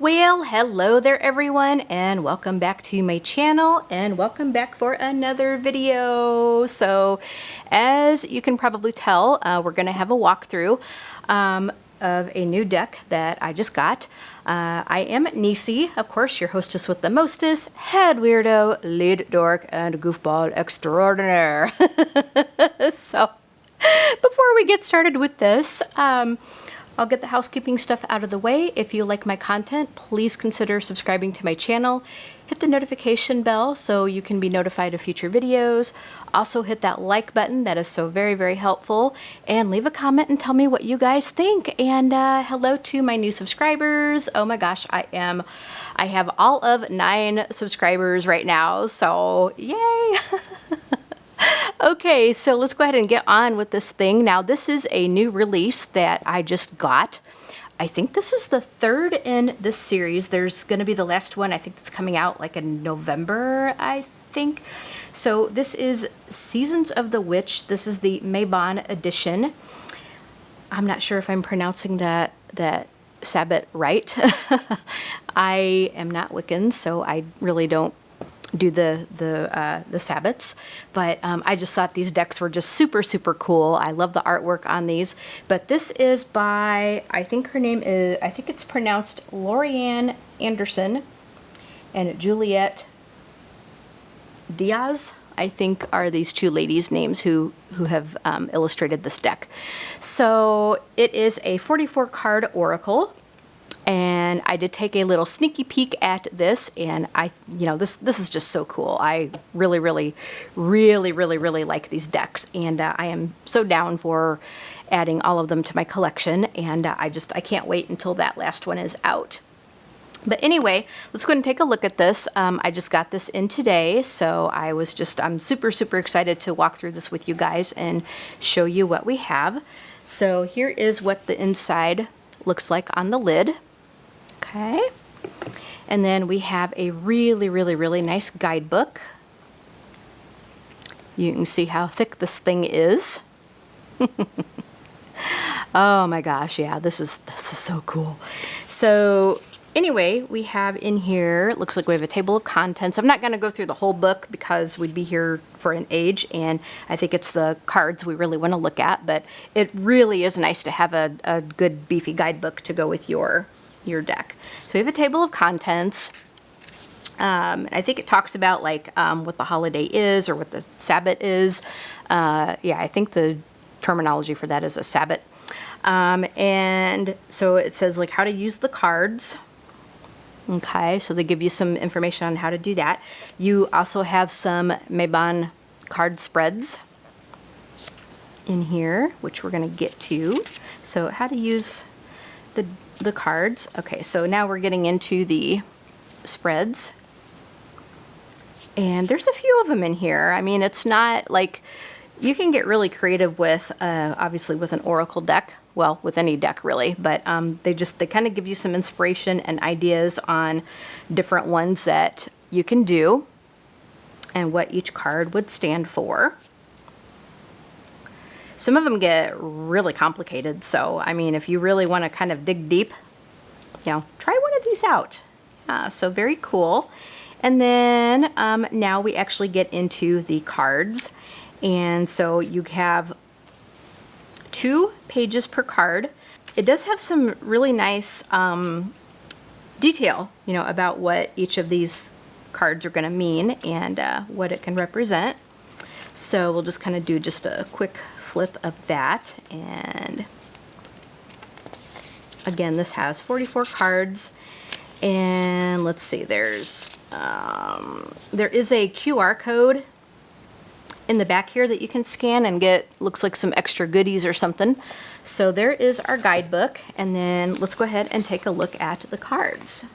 Well, hello there everyone, and welcome back to my channel, and welcome back for another video. So as you can probably tell, we're going to have a walkthrough of a new deck that I just got. I am Nisi, of course, your hostess with the mostest, head weirdo, lead dork, and goofball extraordinaire. So before we get started with this, I'll get the housekeeping stuff out of the way. If you like my content, please consider subscribing to my channel. Hit the notification bell so you can be notified of future videos. Also hit that like button, that is so very, very helpful. And leave a comment and tell me what you guys think. And hello to my new subscribers. Oh my gosh, I have all of 9 subscribers right now, so yay! Okay, so let's go ahead and get on with this thing. Now, this is a new release that I just got. I think this is the 3rd in this series. There's going to be the last one. I think it's coming out like in November, I think. So this is Seasons of the Witch. This is the Mabon edition. I'm not sure if I'm pronouncing that Sabbat right. I am not Wiccan, so I really don't do the Sabbats, but I just thought these decks were just super, super cool. I love the artwork on these. But this is by, I think her name is, I think it's pronounced Lorianne Anderson, and Juliet Diaz, I think, are these two ladies' names who have illustrated this deck. So it is a 44 card oracle. And I did take a little sneaky peek at this, and this is just so cool. I really like these decks, and I am so down for adding all of them to my collection, and I can't wait until that last one is out. But anyway, let's go ahead and take a look at this. I just got this in today, so I'm super, super excited to walk through this with you guys and show you what we have. So here is what the inside looks like on the lid. Okay, and then we have a really nice guidebook. You can see how thick this thing is. Oh my gosh, yeah, this is so cool. So anyway, we have in here, it looks like we have a table of contents. I'm not going to go through the whole book because we'd be here for an age, and I think it's the cards we really want to look at, but it really is nice to have a good beefy guidebook to go with your deck. So we have a table of contents. I think it talks about like what the holiday is or what the Sabbat is. Yeah, I think the terminology for that is a Sabbat. And so it says like how to use the cards. Okay, so they give you some information on how to do that. You also have some Mabon card spreads in here, which we're going to get to. So how to use the cards. Okay, so now we're getting into the spreads, and there's a few of them in here. I mean, it's not like, you can get really creative with obviously with an oracle deck, well, with any deck really, but they kind of give you some inspiration and ideas on different ones that you can do and what each card would stand for. Some of them get really complicated, so I mean, if you really want to kind of dig deep, try one of these out. So very cool. And then now we actually get into the cards, and so you have 2 pages per card. It does have some really nice detail, about what each of these cards are going to mean and what it can represent. So we'll just kind of do just a quick flip of that, and again, this has 44 cards, and let's see, there is a QR code in the back here that you can scan and get, looks like some extra goodies or something. So there is our guidebook, and then let's go ahead and take a look at the cards.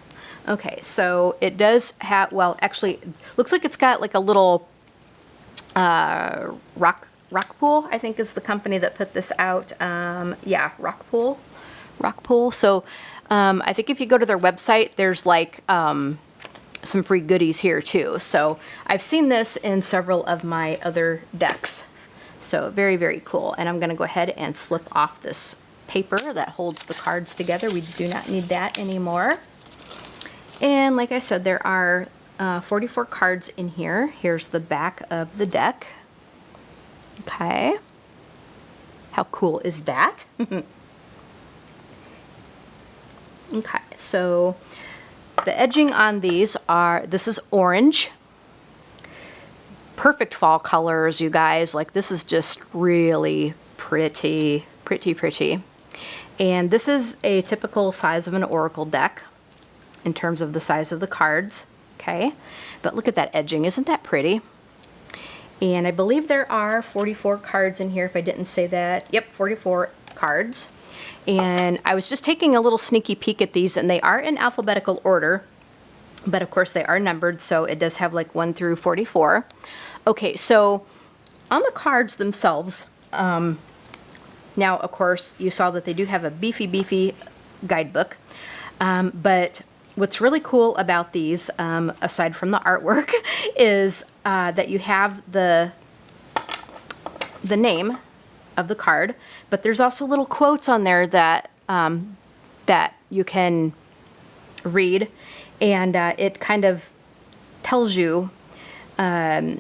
Okay, so it does have, well, actually, looks like it's got like a little Rockpool, I think, is the company that put this out. Yeah, Rockpool. So I think if you go to their website, there's like some free goodies here too. So I've seen this in several of my other decks. So very, very cool. And I'm going to go ahead and slip off this paper that holds the cards together. We do not need that anymore. And like I said, there are 44 cards in here. Here's the back of the deck. Okay. How cool is that? Okay, so the edging on these are, this is orange. Perfect fall colors, you guys. Like, this is just really pretty, pretty, pretty. And this is a typical size of an oracle deck in terms of the size of the cards. Okay, but look at that edging. Isn't that pretty? And I believe there are 44 cards in here, if I didn't say that. Yep, 44 cards. And I was just taking a little sneaky peek at these, and they are in alphabetical order, but of course they are numbered, so it does have like 1 through 44. Okay, so on the cards themselves, now of course you saw that they do have a beefy guidebook, but what's really cool about these, aside from the artwork, is that you have the name of the card, but there's also little quotes on there that that you can read, and it kind of tells you, you know,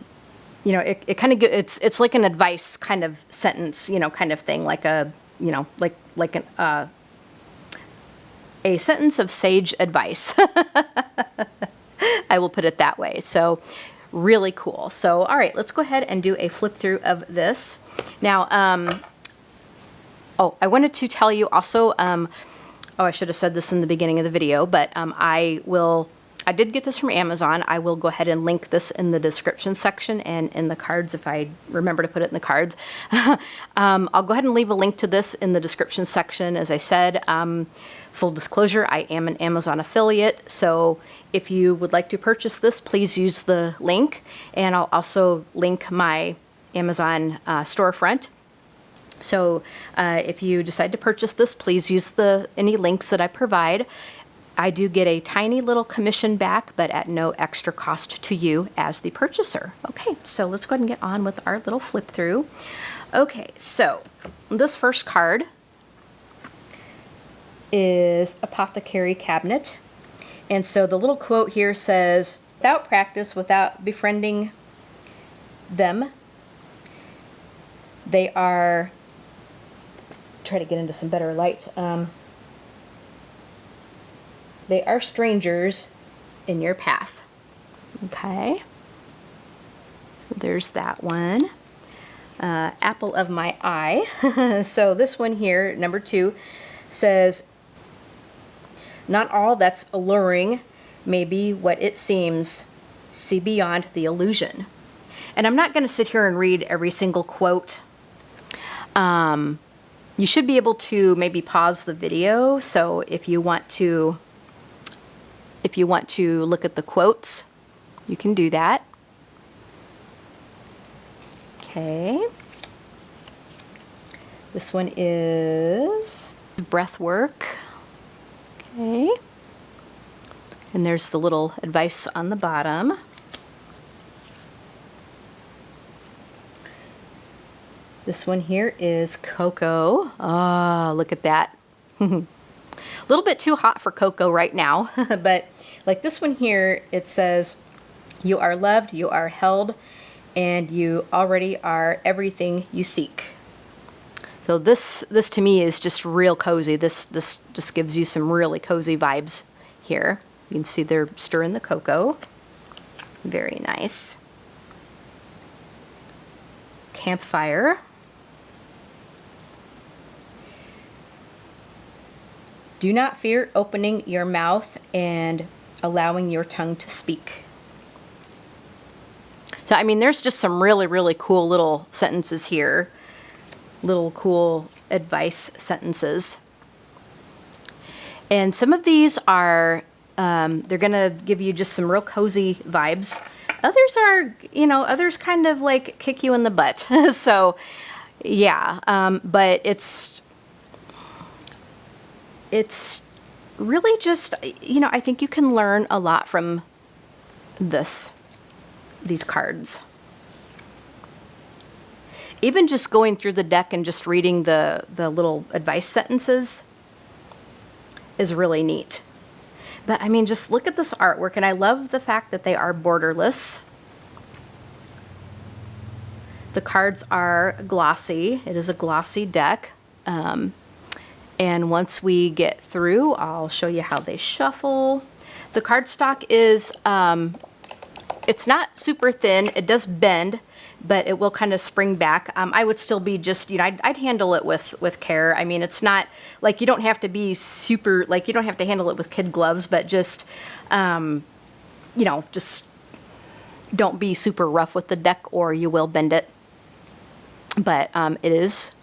it kind of it's like an advice kind of sentence, you know, kind of thing, like a, you know, like an a sentence of sage advice. I will put it that way. So really cool. So all right, let's go ahead and do a flip through of this. Now, oh, I wanted to tell you also, oh, I should have said this in the beginning of the video, but I did get this from Amazon. I will go ahead and link this in the description section and in the cards if I remember to put it in the cards. I'll go ahead and leave a link to this in the description section. As I said, full disclosure, I am an Amazon affiliate, so if you would like to purchase this, please use the link, and I'll also link my Amazon storefront. So if you decide to purchase this, please use any links that I provide. I do get a tiny little commission back, but at no extra cost to you as the purchaser. Okay, so let's go ahead and get on with our little flip through. Okay, so this first card is Apothecary Cabinet. And so the little quote here says, without practice, without befriending them, they are, try to get into some better light, they are strangers in your path. Okay, there's that one. Apple of my eye. So this one here, number 2, says, not all that's alluring may be what it seems. See beyond the illusion. And I'm not going to sit here and read every single quote. You should be able to maybe pause the video. So if you want to look at the quotes, you can do that. Okay. This one is breath work. Okay. And there's the little advice on the bottom. This one here is cocoa. Oh, look at that. A little bit too hot for cocoa right now, but like this one here, it says, you are loved, you are held, and you already are everything you seek. So this to me is just real cozy. This just gives you some really cozy vibes here. You can see they're stirring the cocoa. Very nice. Campfire. Do not fear opening your mouth and allowing your tongue to speak. So, I mean, there's just some really, really cool little sentences here. Little cool advice sentences. And some of these are, they're going to give you just some real cozy vibes. Others are, you know, others kind of like kick you in the butt. So, yeah, but it's really just, you know, I think you can learn a lot from these cards. Even just going through the deck and just reading the little advice sentences is really neat. But I mean, just look at this artwork, and I love the fact that they are borderless. The cards are glossy. It is a glossy deck. And once we get through, I'll show you how they shuffle. The cardstock is, it's not super thin. It does bend, but it will kind of spring back. I would still be just, you know, I'd handle it with care. I mean, it's not, like, you don't have to be super, like, you don't have to handle it with kid gloves, but just, you know, just don't be super rough with the deck or you will bend it. But it is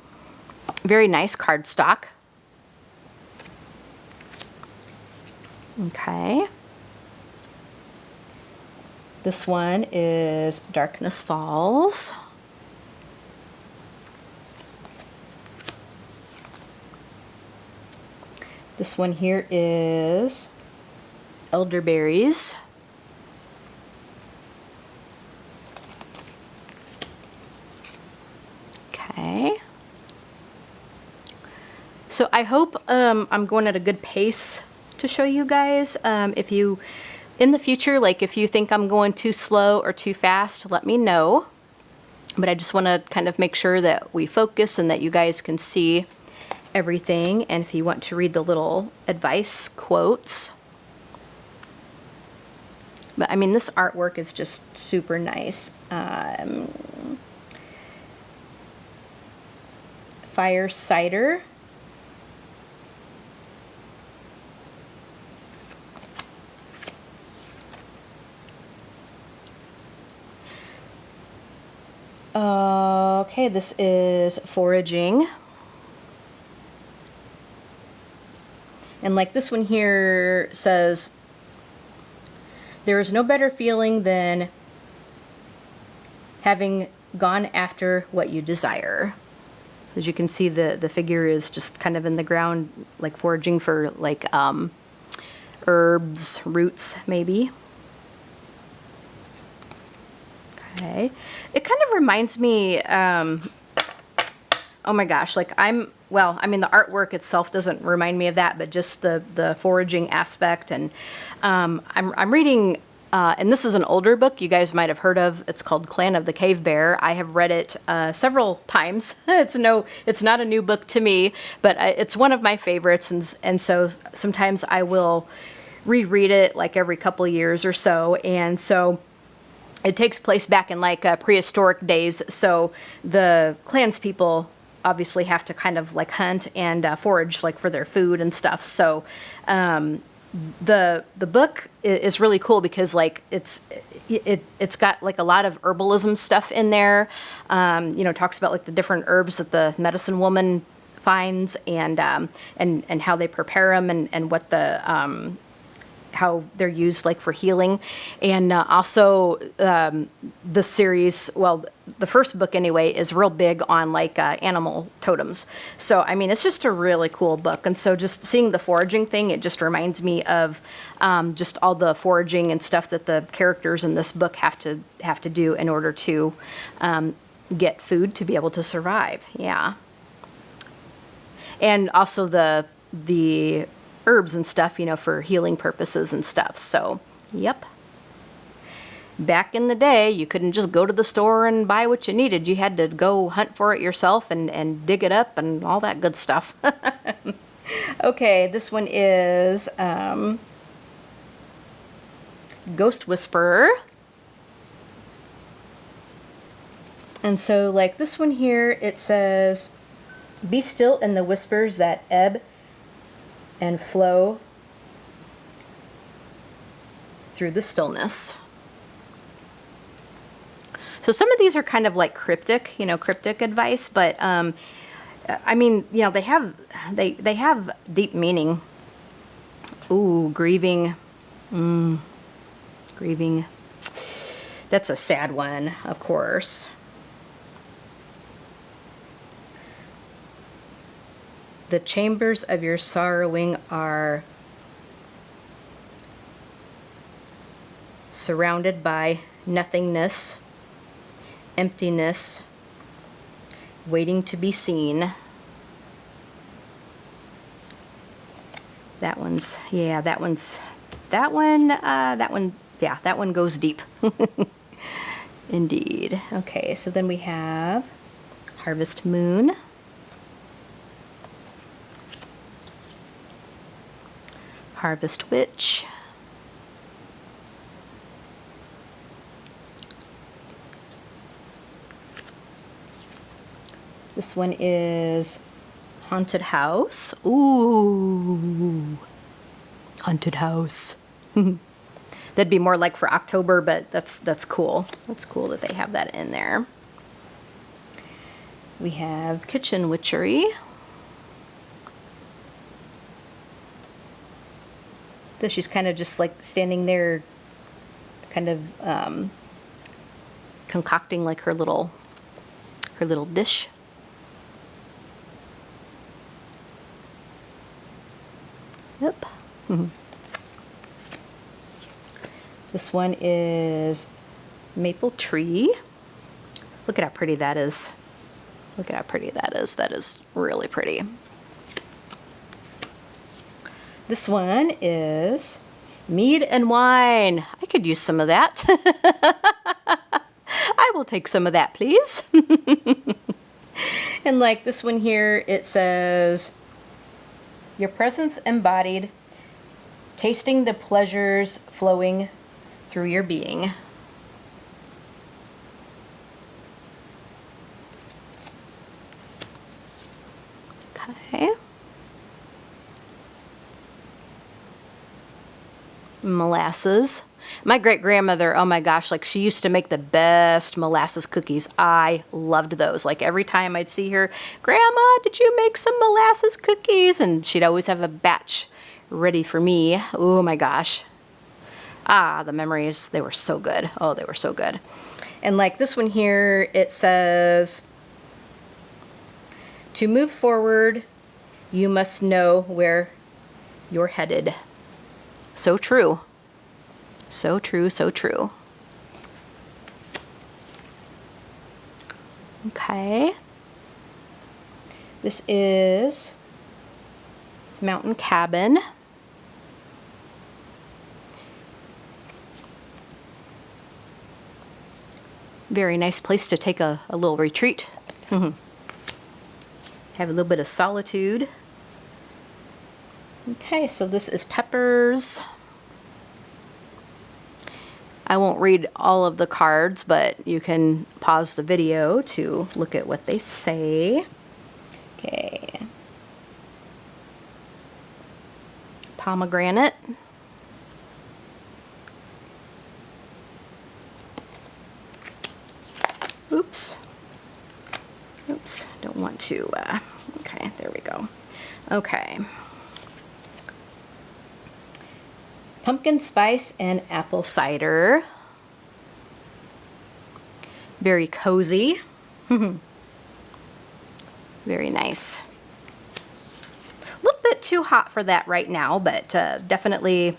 very nice cardstock. Okay. This one is Darkness Falls. This one here is Elderberries. Okay. So I hope I'm going at a good pace to show you guys. If you, in the future, like if you think I'm going too slow or too fast, let me know. But I just want to kind of make sure that we focus and that you guys can see everything. And if you want to read the little advice quotes. But I mean, this artwork is just super nice. Fire Cider. Okay, this is Foraging. And like this one here says, there is no better feeling than having gone after what you desire. As you can see, the figure is just kind of in the ground, like foraging for like herbs, roots, maybe. Okay. It kind of reminds me, oh my gosh, like well, I mean, the artwork itself doesn't remind me of that, but just the foraging aspect. And I'm reading, and this is an older book you guys might have heard of. It's called Clan of the Cave Bear. I have read it several times. It's not a new book to me, but it's one of my favorites. And so sometimes I will reread it like every couple years or so. And so it takes place back in like prehistoric days. So the clans people obviously have to kind of like hunt and forage like for their food and stuff. So the book is really cool because like it's got like a lot of herbalism stuff in there. You know, talks about like the different herbs that the medicine woman finds and how they prepare them and what the how they're used like for healing. And also the series, well, the first book anyway, is real big on like animal totems. So I mean, it's just a really cool book. And so just seeing the foraging thing, it just reminds me of just all the foraging and stuff that the characters in this book have to do in order to get food to be able to survive. Yeah. And also the herbs and stuff, you know, for healing purposes and stuff. So, yep. Back in the day, you couldn't just go to the store and buy what you needed. You had to go hunt for it yourself and dig it up and all that good stuff. Okay, this one is Ghost Whisperer. And so, like this one here, it says, be still in the whispers that ebb and flow through the stillness. So some of these are kind of like cryptic, you know, cryptic advice, but I mean, you know, they have deep meaning. Ooh, grieving. Grieving. That's a sad one, of course. The chambers of your sorrowing are surrounded by nothingness, emptiness, waiting to be seen. That one's that one, yeah, that one goes deep. Indeed. Okay, so then we have Harvest Moon. Harvest Witch. This one is Haunted House. Ooh, Haunted House. That'd be more like for October, but that's cool. That's cool that they have that in there. We have Kitchen Witchery. So she's kind of just like standing there, kind of concocting like her little dish. Yep. This one is Maple Tree. Look at how pretty that is. Look at how pretty that is. That is really pretty. This one is Mead and Wine. I could use some of that. I will take some of that, please. And like this one here, it says, your presence embodied, tasting the pleasures flowing through your being. Okay. Molasses. My great-grandmother, oh my gosh, like she used to make the best molasses cookies. I loved those. Like every time I'd see her, Grandma, did you make some molasses cookies? And she'd always have a batch ready for me. Oh my gosh. Ah, the memories, they were so good. Oh, they were so good. And like this one here, it says, to move forward, you must know where you're headed. So true. So true, so true. Okay. This is Mountain Cabin. Very nice place to take a little retreat. Have a little bit of solitude. Okay, so this is Peppers. I won't read all of the cards, but you can pause the video to look at what they say. Okay. Pomegranate. Oops. Oops, don't want to, okay, there we go. Okay. Pumpkin spice and apple cider. Very cozy. Very nice. A little bit too hot for that right now, but definitely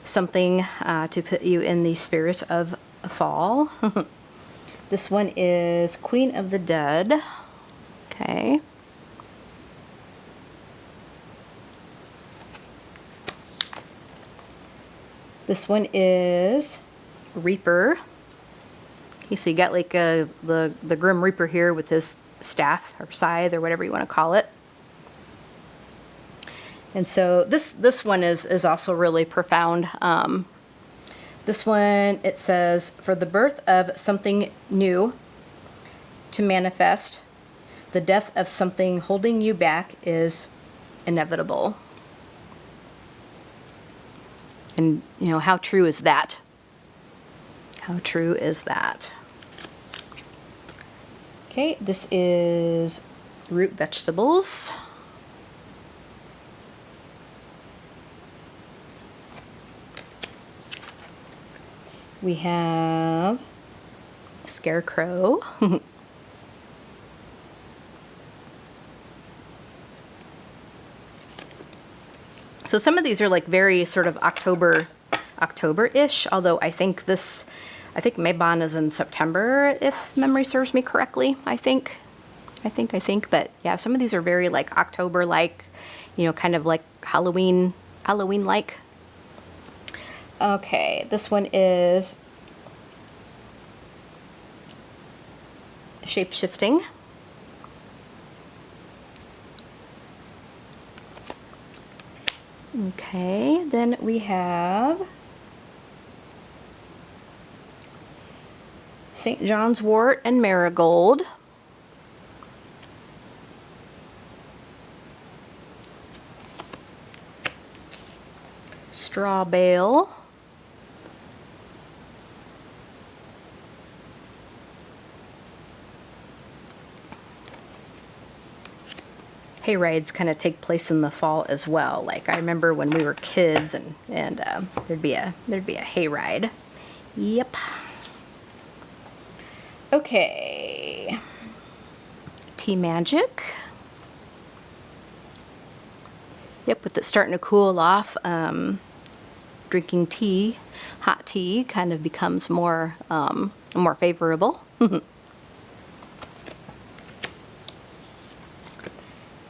something to put you in the spirit of fall. This one is Queen of the Dead. Okay. This one is Reaper. Okay, so you got like the Grim Reaper here with his staff or scythe or whatever you want to call it. And so this one is also really profound. This one, it says, for the birth of something new to manifest, the death of something holding you back is inevitable. And, you know, how true is that? How true is that? Okay, this is Root Vegetables. We have Scarecrow. So some of these are like very sort of October-ish, although I think Mabon is in September, if memory serves me correctly, I think, but yeah, some of these are very like October-like, you know, kind of like Halloween-like. Okay, this one is shape-shifting. Okay, then we have St. John's wort and marigold. Straw bale. Hay rides kind of take place in the fall as well. Like I remember when we were kids, and there'd be a hay ride. Yep. Okay. Tea Magic. Yep, with it starting to cool off, drinking tea, hot tea, kind of becomes more favorable.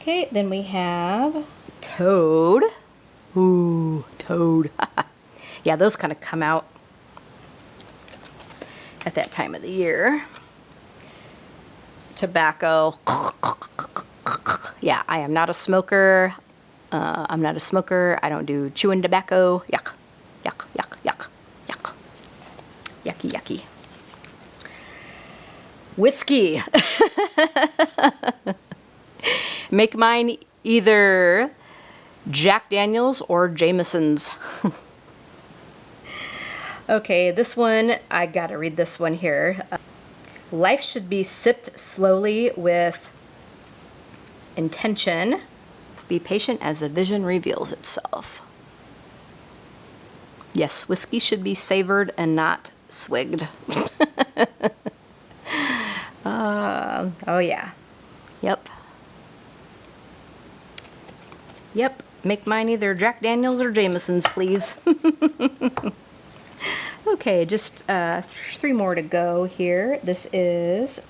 Okay, then we have Toad. Ooh, Toad. Yeah, those kind of come out at that time of the year. Tobacco. Yeah, I am not a smoker. I'm not a smoker. I don't do chewing tobacco. Yuck, yuck, yuck, yuck, yuck. Yucky, yucky. Whiskey. Make mine either Jack Daniels or Jameson's. Okay, this one, I gotta read this one here. Life should be sipped slowly with intention. Be patient as the vision reveals itself. Yes, whiskey should be savored and not swigged. Oh yeah. Yep. Yep. Make mine either Jack Daniels or Jameson's, please. Okay, just 3 more to go here. This is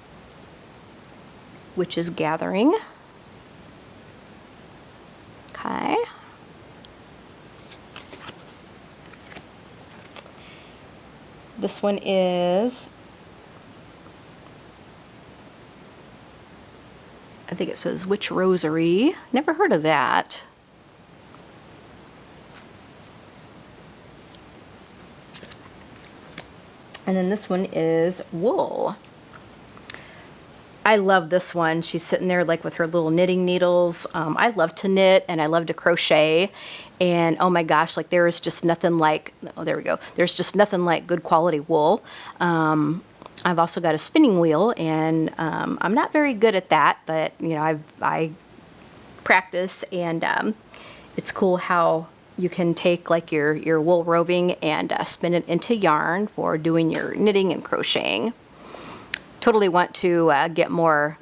Witch's Gathering. Okay. This one is, I think it says Witch Rosary. Never heard of that. And then this one is Wool. I love this one. She's sitting there like with her little knitting needles. I love to knit and I love to crochet. And oh my gosh, like there is just nothing like, oh, there we go. There's just nothing like good quality wool. I've also got a spinning wheel, and I'm not very good at that, but you know, I practice, and it's cool how you can take like your wool roving and spin it into yarn for doing your knitting and crocheting. Totally want to get more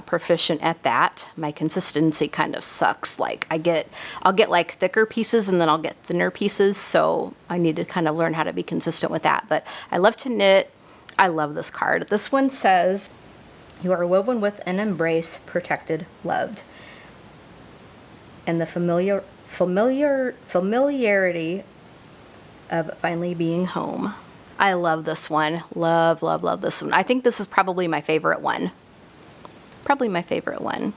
proficient at that. My consistency kind of sucks. Like I'll get like thicker pieces and then I'll get thinner pieces, so I need to kind of learn how to be consistent with that. But I love to knit. I love this card. This one says, "You are woven with an embrace, protected, loved, and the familiarity of finally being home." I love this one. Love, love, love this one. I think this is probably my favorite one. Probably my favorite one.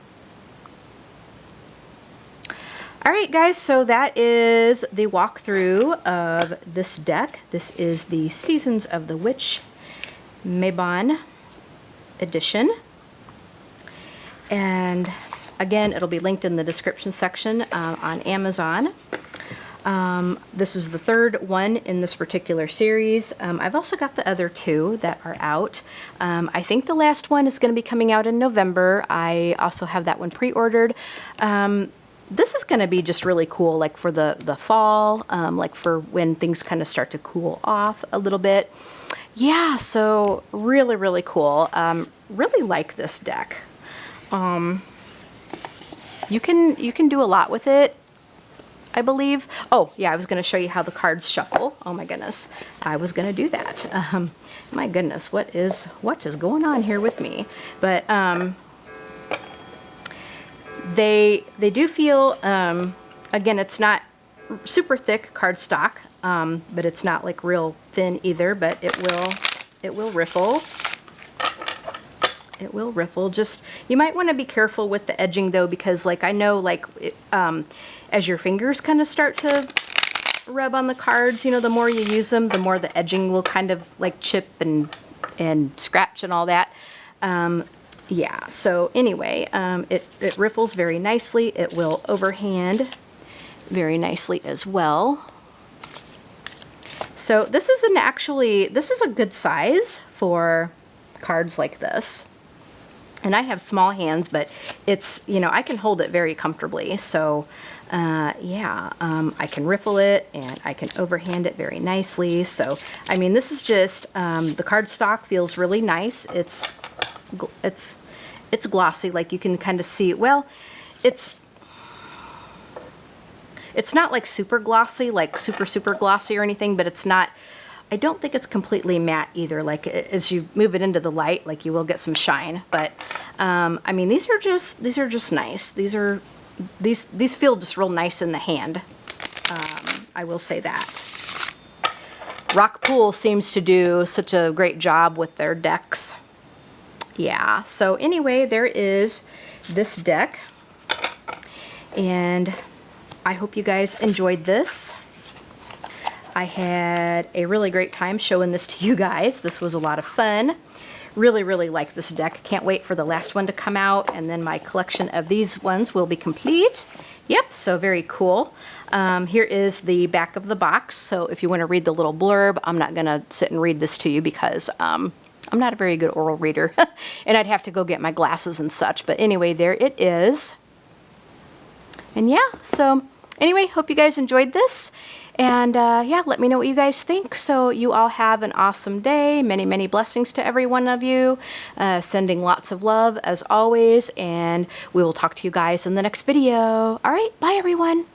All right, guys, so that is the walkthrough of this deck. This is the Seasons of the Witch Mabon edition. And again, it'll be linked in the description section on Amazon. This is the third one in this particular series. I've also got the other 2 that are out. I think the last one is going to be coming out in November. I also have that one pre-ordered. This is going to be just really cool, like for the fall, like for when things kind of start to cool off a little bit. Yeah, so really, really cool. Really like this deck. You can do a lot with it, I believe. Oh, yeah, I was going to show you how the cards shuffle. Oh my goodness, I was going to do that. My goodness, what is going on here with me? But they do feel, again, it's not super thick cardstock. but it's not like real thin either, but it will riffle. It will riffle. Just, you might want to be careful with the edging though, because like I know like as your fingers kind of start to rub on the cards, you know, the more you use them, the more the edging will kind of like chip and scratch and all that. Yeah, so anyway, it riffles very nicely. It will overhand very nicely as well. So this is this is a good size for cards like this. And I have small hands, but it's, you know, I can hold it very comfortably. So, yeah, I can riffle it and I can overhand it very nicely. So, I mean, this is just, the cardstock feels really nice. It's glossy, like you can kind of see. Well, it's not like super glossy, like super glossy or anything, but it's not, I don't think it's completely matte either. Like as you move it into the light, like you will get some shine. But I mean, these are just nice. These feel just real nice in the hand. I will say that. Rock Pool seems to do such a great job with their decks. Yeah. So anyway, there is this deck, and I hope you guys enjoyed this. I had a really great time showing this to you guys. This was a lot of fun. Really like this deck. Can't wait for the last one to come out, and then my collection of these ones will be complete. Yep, so very cool. Here is the back of the box. So if you want to read the little blurb, I'm not going to sit and read this to you because I'm not a very good oral reader, and I'd have to go get my glasses and such. But anyway, there it is. And yeah, so anyway, hope you guys enjoyed this. And yeah, let me know what you guys think. So you all have an awesome day. Many blessings to every one of you. Sending lots of love as always. And we will talk to you guys in the next video. All right, bye everyone.